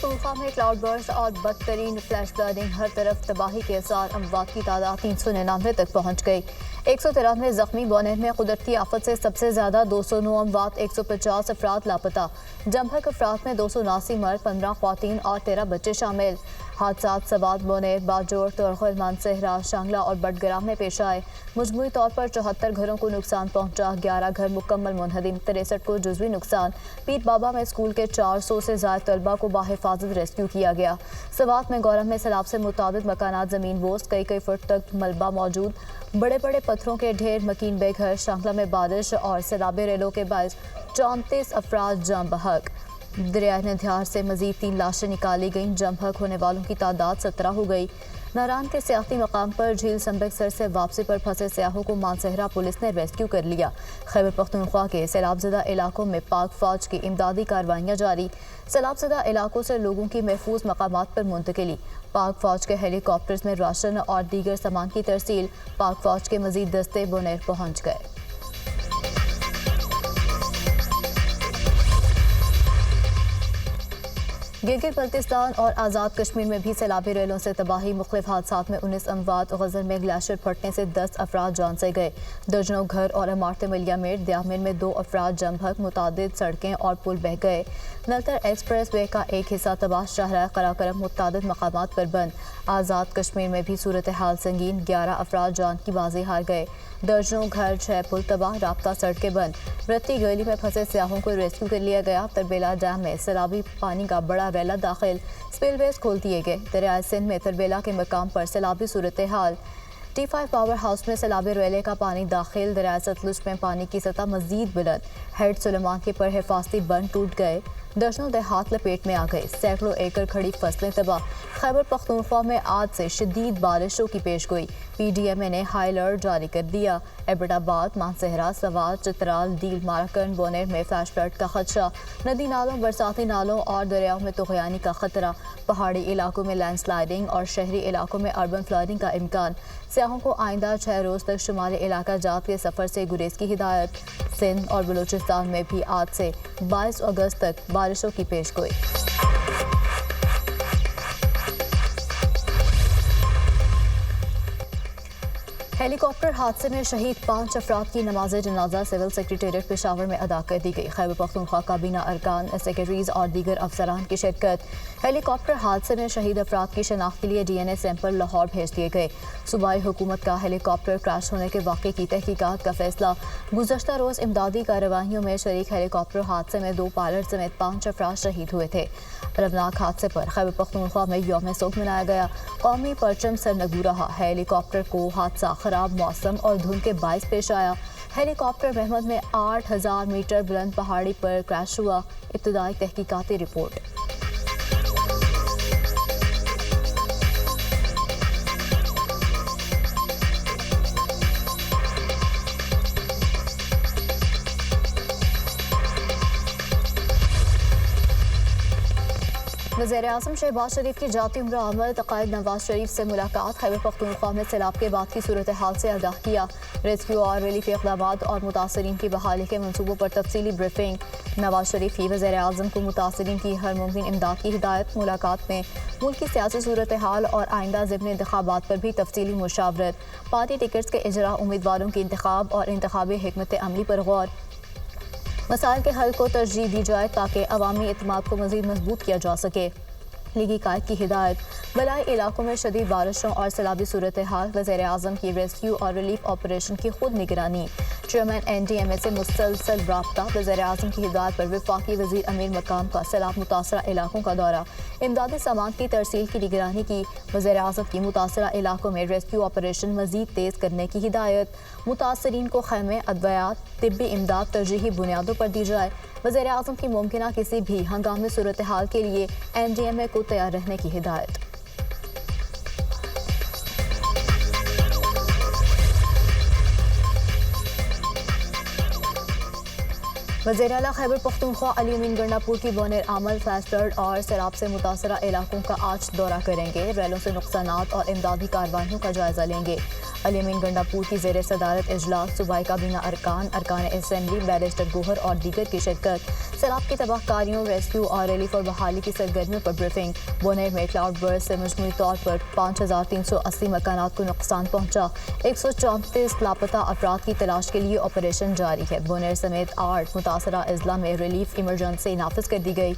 पख्तूनख्वा में cloud burst और बदतरीन flash flooding, हर तरफ तबाही के साथ अमवात की तादाद 399 तक पहुँच गई। 193 जख्मी। बोनेर में कुदरती आफत से सबसे ज़्यादा 209 अमवात, 150 अफराद लापता। जमभक अफराद में 279 मर्द, 15 ख्वातीन और 13 बच्चे शामिल। हादसात सवात, बोनेर, बाजोर, तोरखल, मानसहरा, शांगला और बटग्राम में पेश आए। मजमूई तौर पर 74 घरों को नुकसान पहुंचा। 11 घर मुकम्मल मुनहदिम, 63 को जुज़वी नुकसान। पीर बाबा में स्कूल के 400 से ज़ायद तलबा को बाहिफाजत रेस्क्यू किया गया। सवात में गौरम में सैलाब से मुताबिक मकानात ज़मीन बोस, कई फुट तक मलबा मौजूद। बड़े बड़े पत्थरों के ढेर, मकीन बेघर। शांगला में बारिश और सैलाबी रेलों के बायस 34 अफराद जाम बहक। दरियाई नंधियार से मजीद 3 लाशें निकाली गईं। जम बहक होने वालों की तादाद 17 हो गई। नारान के सियाती मकाम पर झील संबेक्सर से वापसी पर फंसे सियाहों को मानसहरा पुलिस ने रेस्क्यू कर लिया। खैबर पख्तूनख्वा के सैलाबज़दा इलाकों में पाक फौज की इमदादी कार्रवाइयाँ जारी। सैलाबज़दा इलाकों से लोगों की महफूज मकामात पर मुंतकिली। पाक फौज के हेलीकॉप्टर्स में राशन और दीगर सामान की तरसील। पाक फौज के मजीद दस्ते बोनेर पहुँच गए। गिलगित बल्तिस्तान और आज़ाद कश्मीर में भी सैलाबी रेलों से तबाही। मुख्तलिफ हादसात में 19 अमवात। गज़र में ग्लेशियर फटने से 10 अफराद जान से गए। दर्जनों घर और इमारतें मिलिया मेट। द्यामिन में 2 अफराद जम बहक। मुतादिद सड़कें और पुल बह गए। नलतर एक्सप्रेस वे का एक हिस्सा तबाह। शाहराह कराकरम मुतादिद मकामात पर बंद। आज़ाद कश्मीर में भी सूरत हाल संगीन। 11 अफराद जान की बाजी हार गए। दर्जनों घर, 6 पुल तबाह। राब्ता सड़कें बंद। रत्ती गली में फंसे सियाहों को रेस्क्यू कर लिया गया। तरबेला डैम में सैलाबी पानी का बड़ा वैला दाखिल। स्पिलवेज खोल दिए गए। दरियाए सिंध में तरबेला के मकाम पर सैलाबी सूरत हाल। T5 पावर हाउस में सैलाबी रेले का पानी दाखिल। दरियाए सतलुज में पानी की सतह मजीद बुलंद। हेड सुलेमान के पर हिफाजती बंद टूट गए। दर्जनों देहात लपेट में आ गए। सैकड़ों एकड़ खड़ी फसलें तबाह। खैबर पख्तूनख्वा में आज से शदीद बारिशों की पेशगोई। PDMA ने हाई अलर्ट जारी कर दिया। एबटाबाद, मानसहरा, सवात, चित्राल, डील, माराकंड, बोनेर में फ्लैश फ्लड का खदशा। नदी नालों, बरसाती नालों और दरियाओं में तुग़यानी का खतरा। पहाड़ी इलाकों में लैंडस्लाइडिंग और शहरी इलाकों में अर्बन फ्लडिंग का इम्कान। सियाहों को आइंदा 6 रोज़ तक शुमाली इलाका जात के सफ़र से गुरेज की हिदायत। सिंध और बलूचिस्तान में भी आज से 22 अगस्त तक बारिशों की पेशगोई। हेलीकॉप्टर हादसे में शहीद 5 अफराद की नमाज जनाजा सिविल सेक्रेटेरिएट पेशावर में अदा कर दी गई। खैबर पख्तूनख्वा काबीना अरकान, सेक्रेटरीज और दीगर अफसरान की शिरकत। हेलीकॉप्टर हादसे में शहीद अफराद की शनाख्त के लिए DNA सैंपल लाहौर भेज दिए गए। सूबाई हुकूमत का हेलीकॉप्टर क्रैश होने के वाक़े की तहकीकात का फैसला। गुज़श्ता रोज़ इमदादी कार्रवाइयों में शरीक हेलीकॉप्टर हादसे में 2 पायलट समेत 5 अफराद शहीद हुए थे। रवनाक हादसे पर खैबर पख्तूनख्वा में यौम सोग मनाया गया। कौमी परचम सरनगू रहा। हेलीकॉप्टर को हादसा खराब मौसम और धुंध के बायस पेश आया। हेलीकॉप्टर महमद में 8000 मीटर बुलंद पहाड़ी पर क्रैश हुआ। इब्तदाई तहकीकाती रिपोर्ट। वज़ीर-ए-आज़म शहबाज शरीफ की जाती उम्र आमद क़ायद नवाज शरीफ से मुलाकात। खैबर पख्तूनख्वा में सैलाब के बाद की सूरत हाल से आगाह किया। रेस्क्यू और रिलीफ इक़दामात और मुतासरीन की बहाली के मनसूबों पर तफसीली ब्रीफिंग। नवाज शरीफ की वज़ीर-ए-आज़म को मुतासरीन की हर मुमकिन इमदाद की हिदायत। मुलाकात में मुल्क की सियासी सूरत हाल और आइंदा ज़िमनी इंतखाबात पर भी तफसीली मुशावरत। पार्टी टिकट्स के इजरा, उम्मीदवारों के इंतखाब और इंतखाबी हिकमत अमली पर गौर। मसाइल के हल को तरजीह दी जाए ताकि अवामी एतमाद को मज़ीद मजबूत किया जा सके। लीगी कायद की हिदायत। बलाई इलाकों में शदीद बारिशों और सैलाबी सूरत हाल। वज़ीर-ए-आज़म की रेस्क्यू और रिलीफ ऑपरेशन की खुद निगरानी। चेयरमैन NDMA से मुसलसल राब्ता। वज़ीर-ए-आज़म की हिदायत पर वफाकी वज़ीर अमीर मकाम का सैलाब मुतासरा इलाकों का दौरा। इमदादी सामान की तरसील की निगरानी की। वज़ीर-ए-आज़म की मुतासरा इलाकों में रेस्क्यू ऑपरेशन मज़ीद तेज़ करने की हिदायत। मुतासरीन को खैमे, अद्वियात, तिब्बी इमदाद तरजीही बुनियादों पर दी जाए। वज़ीर-ए-आज़म की मुमकिना किसी भी हंगामी सूरत हाल के लिए NDMA को तैयार रहने की हिदायत। वज़ीर आला खैबर पख्तूनख्वा अली अमीन गंडापुर की बोनेर आमल, फ्लैश फ्लड और सैलाब से मुतासरा इलाकों का आज दौरा करेंगे। रेलों से नुकसानात और इमदादी कार्रवाइयों का जायजा लेंगे। علی امین گنڈاپور کی زیر صدارت اجلاس، صوبائی کابینہ ارکان اسمبلی، بیرسٹر گوہر اور دیگر کی شرکت۔ سیلاب کی تباہ کاریوں، ریسکیو اور ریلیف اور بحالی کی سرگرمیوں پر بریفنگ۔ بونیر میں کلاؤڈ برسٹ سے مجموعی طور پر 5380 مکانات کو نقصان پہنچا۔ 134 لاپتہ افراد کی تلاش کے لیے آپریشن جاری ہے۔ بونیر سمیت 8 متاثرہ اضلاع میں ریلیف ایمرجنسی نافذ کر دی گئی۔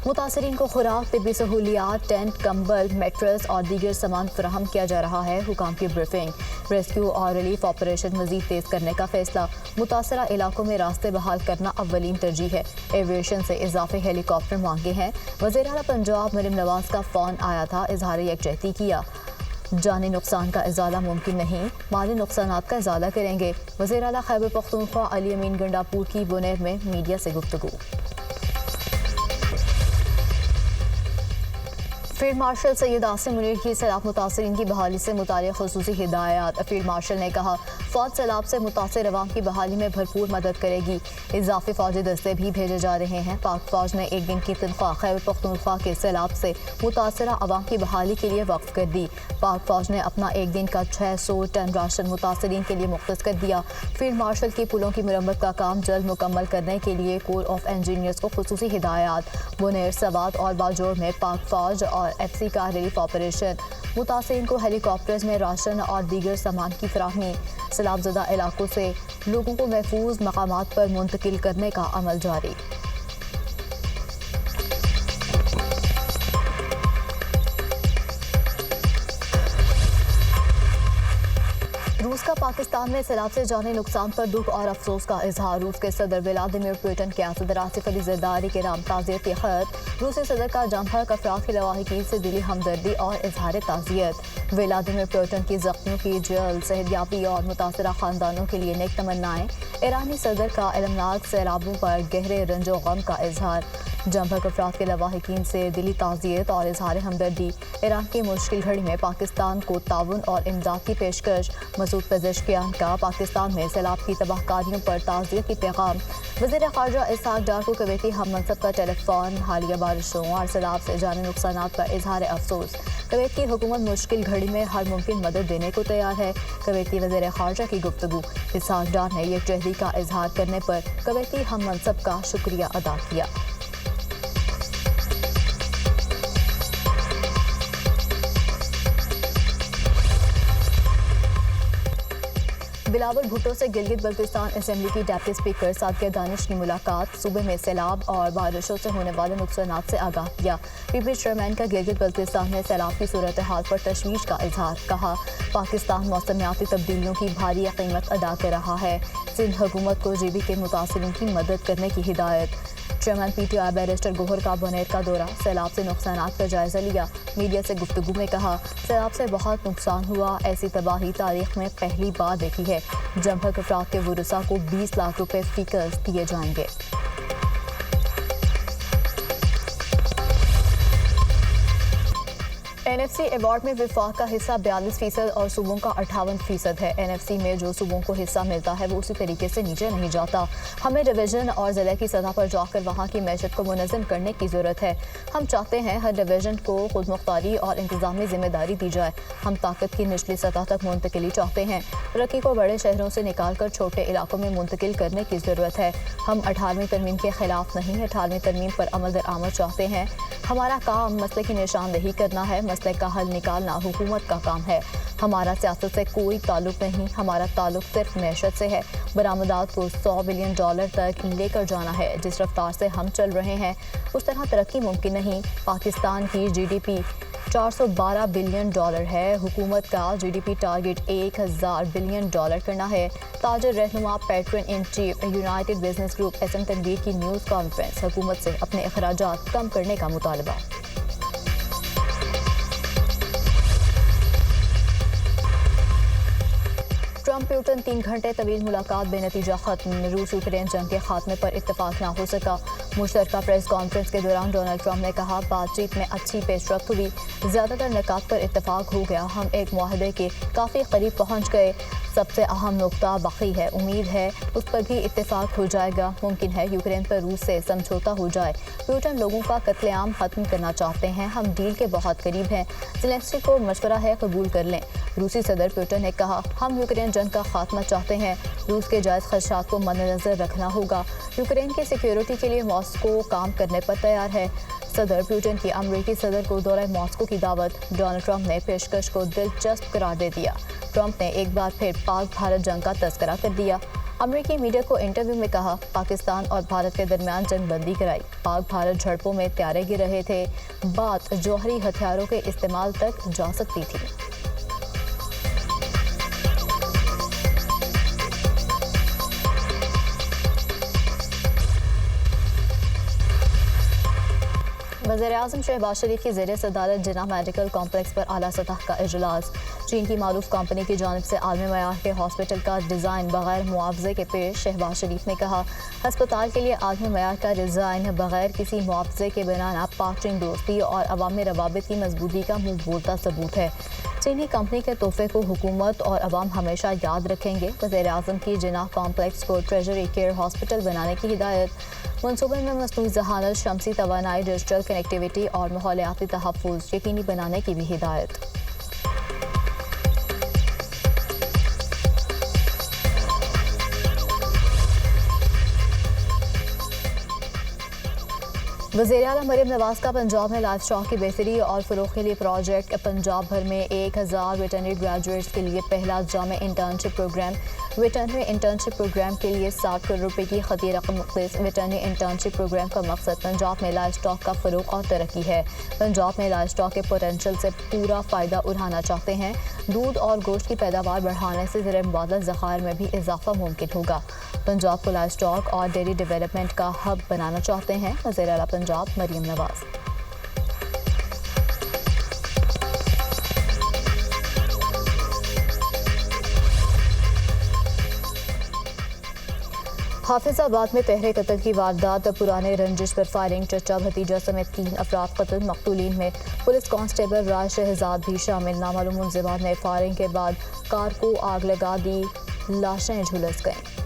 متاثرین کو خوراک، طبی سہولیات، ٹینٹ، کمبل، میٹرس اور دیگر سامان فراہم کیا جا رہا ہے۔ حکام کی بریفنگ۔ ریسکیو اور ریلیف آپریشن مزید تیز کرنے کا فیصلہ۔ متاثرہ علاقوں میں راستے بحال کرنا اولین ترجیح ہے۔ ایویشن سے اضافی ہیلی کاپٹر مانگے ہیں۔ وزیر اعلیٰ پنجاب مریم نواز کا فون آیا تھا، اظہار یکجہتی کیا۔ جانی نقصان کا ازالہ ممکن نہیں، مالی نقصانات کا ازالہ کریں گے۔ وزیر اعلیٰ خیبر پختونخوا علی امین گنڈاپور کی بونیر میں میڈیا سے گفتگو۔ فیلڈ مارشل سید عاصم منیر کی سیلاب متاثرین کی بحالی سے متعلق خصوصی ہدایات۔ فیلڈ مارشل نے کہا فوج سیلاب سے متاثر عوام کی بحالی میں بھرپور مدد کرے گی۔ اضافی فوجی دستے بھی بھیجے جا رہے ہیں۔ پاک فوج نے ایک دن کی تنخواہ خیبر پختونخوا کے سیلاب سے متاثرہ عوام کی بحالی کے لیے وقف کر دی۔ پاک فوج نے اپنا ایک دن کا 600 ٹن راشن متاثرین کے لیے مختص کر دیا۔ فیلڈ مارشل کی پلوں کی مرمت کا کام جلد مکمل کرنے کے لیے کور آف انجینئرز کو خصوصی ہدایات۔ بونیر، سوات اور باجوڑ میں پاک فوج اور ایف سی کا ریلیف آپریشن۔ متاثرین کو ہیلی کاپٹرز میں راشن اور دیگر سامان کی فراہمی۔ سیلاب زدہ علاقوں سے لوگوں کو محفوظ مقامات پر منتقل کرنے کا عمل جاری۔ روس کا پاکستان میں سیلاب سے جانی نقصان پر دکھ اور افسوس کا اظہار۔ روس کے صدر ولادیمیر پوٹن کے صدر آصف علی زرداری کے نام تعزیتی خط۔ روسی صدر کا جم بھر افراد کی لواحقین سے دلی ہمدردی اور اظہار تعزیت۔ ولادیمیر پوٹن کی زخمیوں کی جلد صحتیابی اور متاثرہ خاندانوں کے لیے نیک تمنائیں۔ ایرانی صدر کا المناک سیلابوں پر گہرے رنج و غم کا اظہار۔ جم بھر افراد کے لواحقین سے دلی تعزیت اور اظہار ہمدردی۔ ایران کی مشکل گھڑی میں پاکستان کو تعاون اور امداد کی پیشکش۔ مسعود پزشکیان کا پاکستان میں سیلاب کی تباہ کاریوں پر تعزیت کی پیغام۔ وزیر خارجہ اسحاق ڈار کو کویتی ہم منصب کا ٹیلی فون۔ حالیہ بارشوں اور سیلاب سے جانی نقصانات پر اظہار افسوس۔ کویت کی حکومت مشکل گھڑی میں ہر ممکن مدد دینے کو تیار ہے۔ کویتی وزیر خارجہ کی گفتگو۔ اسحاق ڈار نے یکجہتی کا اظہار کرنے پر کویتی ہم منصب کا شکریہ ادا کیا۔ بلاول بھٹو سے گلگت بلتستان اسمبلی کی ڈیپٹی اسپیکر صادقہ دانش کی ملاقات۔ صوبے میں سیلاب اور بارشوں سے ہونے والے نقصانات سے آگاہ کیا۔ پی پی چیئرمین کا گلگت بلتستان میں سیلاب کی صورتحال پر تشویش کا اظہار۔ کہا پاکستان موسمیاتی تبدیلیوں کی بھاری قیمت ادا کر رہا ہے۔ سندھ حکومت کو جی بی کے متاثرین کی مدد کرنے کی ہدایت۔ Chairman P T I barrister Gohar کا بونیر کا دورہ، سیلاب سے نقصانات کا جائزہ لیا۔ میڈیا سے گفتگو میں کہا سیلاب سے بہت نقصان ہوا، ایسی تباہی تاریخ میں پہلی بار دیکھی ہے۔ جم بھر افراد کے ورثاء کو 20 لاکھ روپے فی قسط دیے جائیں گے۔ این ایف سی ایوارڈ میں وفاق کا حصہ 42% اور صوبوں کا 58% ہے۔ این ایف سی میں جو صوبوں کو حصہ ملتا ہے وہ اسی طریقے سے نیچے نہیں جاتا۔ ہمیں ڈویژن اور ضلع کی سطح پر جا کر وہاں کی معیشت کو منظم کرنے کی ضرورت ہے۔ ہم چاہتے ہیں ہر ڈویژن کو خود مختاری اور انتظامی ذمہ داری دی جائے۔ ہم طاقت کی نچلی سطح تک منتقلی چاہتے ہیں۔ ترقی کو بڑے شہروں سے نکال کر چھوٹے علاقوں میں منتقل کرنے کی ضرورت ہے۔ ہم 18ویں ترمیم کے خلاف نہیں، 18ویں ترمیم پر عمل درآمد چاہتے ہیں۔ ہمارا کام مسئلے کی نشاندہی کرنا ہے، مسئلے کا حل نکالنا حکومت کا کام ہے۔ ہمارا سیاست سے کوئی تعلق نہیں، ہمارا تعلق صرف معیشت سے ہے۔ برآمدات کو $100 بلین تک لے کر جانا ہے۔ جس رفتار سے ہم چل رہے ہیں اس طرح ترقی ممکن نہیں۔ پاکستان کی جی ڈی پی $412 بلین ہے۔ حکومت کا G D P target $1000 billion کرنا ہے۔ تاجر رہنما patron in chief United Business Group S M Tanveer کی نیوز کانفرنس۔ حکومت سے اپنے اخراجات کم کرنے کا مطالبہ۔ ट्रंप प्यूटन 3 घंटे तवील मुलाकात बेनतीजा खत्म। रूस यूक्रेन जंग के खात्मे पर इत्तेफाक न हो सका। मुश्तरका प्रेस कॉन्फ्रेंस के दौरान डोनाल्ड ट्रंप ने कहा, बातचीत में अच्छी पेशरफ्त हुई, ज़्यादातर निकात पर इत्तेफाक हो गया, हम एक मुआहदे के काफ़ी करीब पहुँच गए। सबसे अहम नुकता बाकी है, उम्मीद है उस पर भी इत्तेफाक हो जाएगा। मुमकिन है यूक्रेन पर रूस से समझौता हो जाए। प्यूटन लोगों का कत्लेआम खत्म करना चाहते हैं, हम डील के बहुत करीब हैं। ज़ेलेंस्की को मशवरा है, कबूल कर लें। रूसी सदर प्यूटन ने कहा, हम यूक्रेन जंग का खात्मा चाहते हैं, रूस के जायज़ खदशात को मद्देनज़र रखना होगा। यूक्रेन की सिक्योरिटी के लिए मॉस्को काम करने पर तैयार है। सदर प्यूटन की अमरीकी सदर को दौरे मॉस्को की दावत। डोनाल्ड ट्रंप ने पेशकश को दिलचस्प करार दे दिया। ट्रंप ने एक बार फिर पाक भारत जंग का तस्करा कर दिया। अमरीकी मीडिया को इंटरव्यू में कहा, पाकिस्तान और भारत के दरमियान जंग बंदी कराई, पाक भारत झड़पों में त्यारे गिर रहे थे, बात जौहरी हथियारों के इस्तेमाल तक जा सकती थी। वज़ीर-ए-आज़म शहबाज शरीफ की ज़ेर सदारत जिन्ना मेडिकल कॉम्प्लेक्स पर आला सतह का इजलास। चीन की मारूफ कंपनी की जानिब से आलमी मयार के हॉस्पिटल का डिज़ाइन बगैर मुआवजे के पेश। शहबाज शरीफ ने कहा, हस्पताल के लिए आलमी मयार का डिज़ाइन बगैर किसी मुआवजे के बनाना पार्टिंग दोस्ती और अवामी रवाबित की मजबूती का मुँह बोलता सबूत है। चीनी कंपनी के तोहफे को हुकूमत और अवाम हमेशा याद रखेंगे। वज़ीर-ए-आज़म की जिन्ना कॉम्प्लेक्स को ट्रेजरी केयर हॉस्पिटल बनाने की हिदायत। मंसूबे में मसनूई ज़हानत, शमसी तवानाई, डिजिटल कनेक्टिविटी और माहौलियाती तहफ़्फ़ुज़ यकीनी बनाने की भी हिदायत। वज़ीर आला मरियम नवाज का पंजाब में लाइफ स्टॉक की बेहतरी और फ़रोग़ के लिए प्रोजेक्ट। पंजाब भर में 1000 वेटरनरी ग्रेजुएट्स के लिए पहला जामे internship programme. Veterinary internship programme के लिए 60 करोड़ रुपए की खती रकम मुख्तलिफ। वेटरनरी इंटर्नशिप प्रोग्राम का मकसद पंजाब में लाइफ स्टॉक का फ़रोग़ और तरक्की है। पंजाब में लाइफ स्टॉक के पोटेंशियल से पूरा फ़ायदा उठाना चाहते हैं। दूध और गोश्त की पैदावार बढ़ाने से ज़र मुबादला ज़खायर में भी इजाफा मुमकिन होगा। पंजाब को लाइफ स्टॉक और डेयरी डेवलपमेंट का हब बनाना चाहते हैं वज़ीर आला पंजाब मरियम नवाज। हाफिजाबाद में तहरे कत्ल की वारदात, पुराने रंजिश पर फायरिंग, चचा भतीजा समेत 3 अफराद कत्ल। मकतूलीन में पुलिस कांस्टेबल राज शहजाद भी शामिल। नामालूम मुलज़िमान ने फायरिंग के बाद कार को आग लगा दी, लाशें झुलस गईं।